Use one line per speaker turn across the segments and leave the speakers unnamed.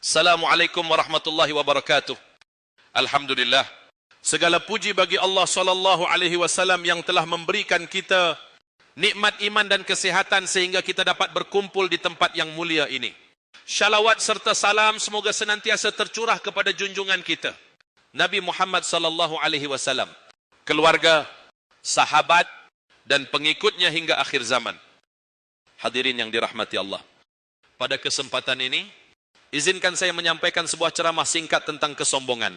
Assalamualaikum warahmatullahi wabarakatuh. Alhamdulillah. Segala puji bagi Allah SAW yang telah memberikan kita nikmat iman dan kesehatan sehingga kita dapat berkumpul di tempat yang mulia ini. Shalawat serta salam semoga senantiasa tercurah kepada junjungan kita Nabi Muhammad SAW, keluarga, sahabat dan pengikutnya hingga akhir zaman. Hadirin yang dirahmati Allah, pada kesempatan ini izinkan saya menyampaikan sebuah ceramah singkat tentang kesombongan.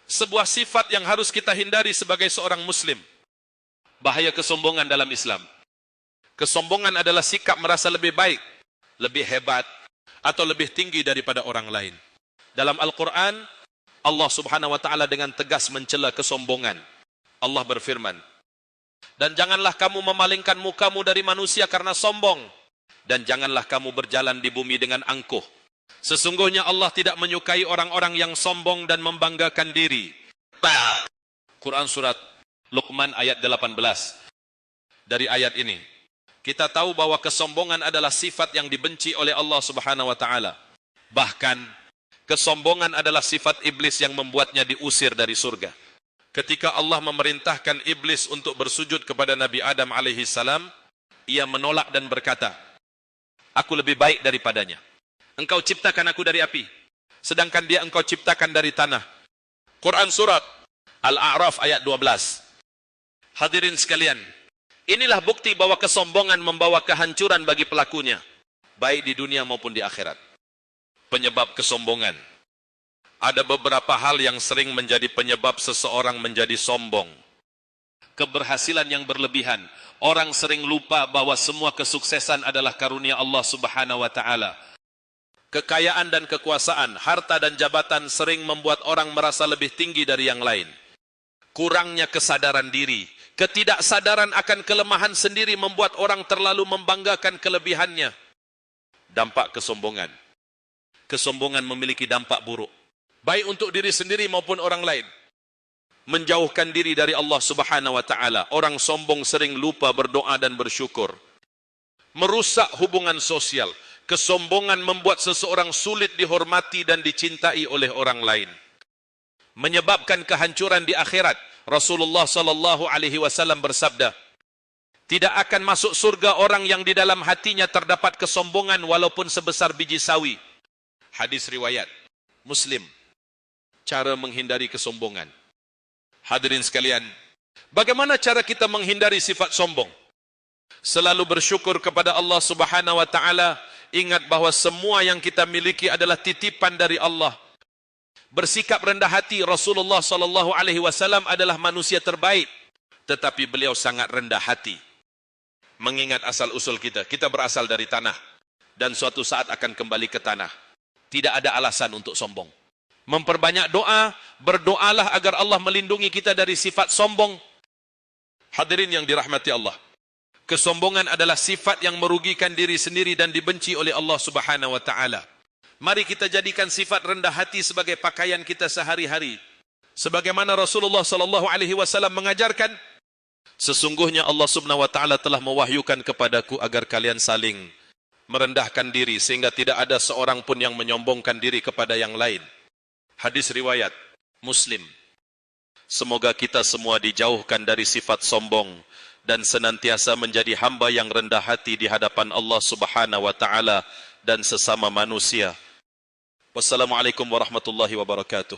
Sebuah sifat yang harus kita hindari sebagai seorang muslim. Bahaya kesombongan dalam Islam. Kesombongan adalah sikap merasa lebih baik, lebih hebat, atau lebih tinggi daripada orang lain. Dalam Al-Quran, Allah subhanahu wa ta'ala dengan tegas mencela kesombongan. Allah berfirman, dan janganlah kamu memalingkan mukamu dari manusia karena sombong, dan janganlah kamu berjalan di bumi dengan angkuh. Sesungguhnya Allah tidak menyukai orang-orang yang sombong dan membanggakan diri. Quran surat Luqman ayat 18. Dari ayat ini kita tahu bahwa kesombongan adalah sifat yang dibenci oleh Allah Subhanahu wa taala. Bahkan kesombongan adalah sifat iblis yang membuatnya diusir dari surga. Ketika Allah memerintahkan iblis untuk bersujud kepada Nabi Adam alaihi salam, ia menolak dan berkata, "Aku lebih baik daripadanya. Engkau ciptakan aku dari api, sedangkan dia engkau ciptakan dari tanah." Quran surat Al-A'raf ayat 12. Hadirin sekalian, inilah bukti bahwa kesombongan membawa kehancuran bagi pelakunya, baik di dunia maupun di akhirat. Penyebab kesombongan. Ada beberapa hal yang sering menjadi penyebab seseorang menjadi sombong. Keberhasilan yang berlebihan. Orang sering lupa bahwa semua kesuksesan adalah karunia Allah Subhanahu wa ta'ala. Kekayaan dan kekuasaan, harta dan jabatan sering membuat orang merasa lebih tinggi dari yang lain. Kurangnya kesadaran diri, ketidaksadaran akan kelemahan sendiri membuat orang terlalu membanggakan kelebihannya. Dampak kesombongan. Kesombongan memiliki dampak buruk, baik untuk diri sendiri maupun orang lain. Menjauhkan diri dari Allah Subhanahu wa ta'ala. Orang sombong sering lupa berdoa dan bersyukur. Merusak hubungan sosial. Kesombongan membuat seseorang sulit dihormati dan dicintai oleh orang lain. Menyebabkan kehancuran di akhirat. Rasulullah sallallahu alaihi wasallam bersabda, tidak akan masuk surga orang yang di dalam hatinya terdapat kesombongan walaupun sebesar biji sawi. Hadis riwayat Muslim. Cara menghindari kesombongan. Hadirin sekalian, bagaimana cara kita menghindari sifat sombong? Selalu bersyukur kepada Allah Subhanahu wa ta'ala. Ingat bahwa semua yang kita miliki adalah titipan dari Allah. Bersikap rendah hati. Rasulullah SAW adalah manusia terbaik, tetapi beliau sangat rendah hati. Mengingat asal usul kita. Kita berasal dari tanah dan suatu saat akan kembali ke tanah. Tidak ada alasan untuk sombong. Memperbanyak doa. Berdoalah agar Allah melindungi kita dari sifat sombong. Hadirin yang dirahmati Allah, kesombongan adalah sifat yang merugikan diri sendiri dan dibenci oleh Allah Subhanahu wa ta'ala. Mari kita jadikan sifat rendah hati sebagai pakaian kita sehari-hari. Sebagaimana Rasulullah SAW mengajarkan, sesungguhnya Allah Subhanahu wa ta'ala telah mewahyukan kepadaku agar kalian saling merendahkan diri sehingga tidak ada seorang pun yang menyombongkan diri kepada yang lain. Hadis riwayat Muslim. Semoga kita semua dijauhkan dari sifat sombong dan senantiasa menjadi hamba yang rendah hati di hadapan Allah Subhanahu wa ta'ala dan sesama manusia. Wassalamualaikum warahmatullahi wabarakatuh.